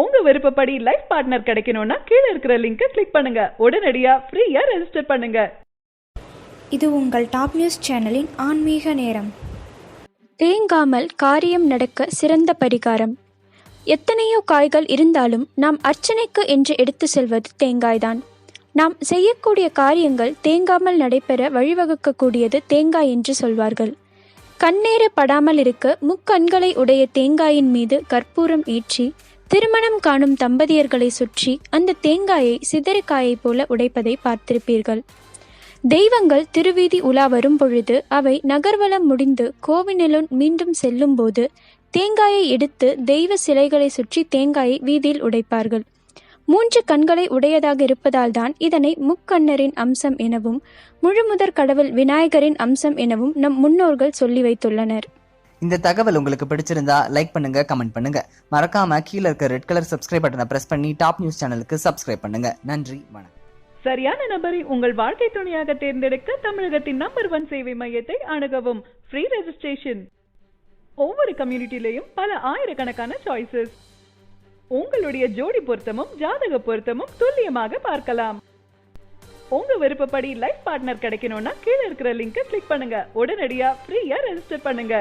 உங்க விருப்பப்படி life partner கிடைக்கணும்னா கீழே இருக்கிற லிங்கை கிளிக் பண்ணுங்க. உடனடியா ஃப்ரீயா ரெஜிஸ்டர் பண்ணுங்க. இது உங்கள் டாப் நியூஸ் சேனலின் ஆன்மீக நேரம். தேங்காமல் காரியம் நடக்க சிறந்த பரிகாரம். எத்தனையோ காய்கள் இருந்தாலும் நாம் அர்ச்சனைக்கு என்று எடுத்து செல்வது தேங்காய்தான். நாம் செய்யக்கூடிய காரியங்கள் தேங்காமல் நடைபெற வழிவகுக்கக்கூடியது தேங்காய் என்று சொல்வார்கள். கண்ணேற படாமல் இருக்க முக்கண்களை உடைய தேங்காயின் மீது கற்பூரம் ஏற்றி திருமணம் காணும் தம்பதியர்களை சுற்றி அந்த தேங்காயை சிதறுக்காயை போல உடைப்பதை பார்த்திருப்பீர்கள். தெய்வங்கள் திருவீதி உலா வரும் பொழுது அவை நகர்வலம் முடிந்து கோவிலுள் மீண்டும் செல்லும் போது தேங்காயை எடுத்து தெய்வ சிலைகளை சுற்றி தேங்காயை வீதியில் உடைப்பார்கள். 3 கண்களை உடையதாக இருப்பதால் தான் இதனை முக்கண்ணரின் அம்சம் எனவும் முழுமுதற் கடவுள் விநாயகரின் அம்சம் எனவும் நம் முன்னோர்கள் சொல்லி வைத்துள்ளனர். இந்த தகவல் உங்களுக்கு பிடிச்சிருந்தா லைக் பண்ணுங்க, கமெண்ட் பண்ணுங்க. மறக்காம கீழே இருக்க ரெட் கலர் சப்ஸ்கிரைப் பட்டனை பிரஸ் பண்ணி டாப் நியூஸ் சேனலுக்கு சப்ஸ்கிரைப் பண்ணுங்க. நன்றி, வணக்கம். சரியான நபரை உங்கள் வாழ்க்கை துணையாக தேர்ந்தெடுக்க தமிழகத்தின் நம்பர் 1 சேவை மையத்தை அணுகவும். Free registration. ஒவ்வொரு கம்யூனிட்டிலையும் பல ஆயிரக்கணக்கான சாய்ஸஸ். உங்களுடைய ஜோடி பொருத்தமும் ஜாதக பொருத்தமும் துல்லியமாக பார்க்கலாம். உங்க விருப்பப்படி லைஃப் பார்ட்னர் கிடைக்கணும்னா கீழே இருக்கிற லிங்கை கிளிக் பண்ணுங்க. உடனடியா ஃப்ரீயா ரெஜிஸ்டர் பண்ணுங்க.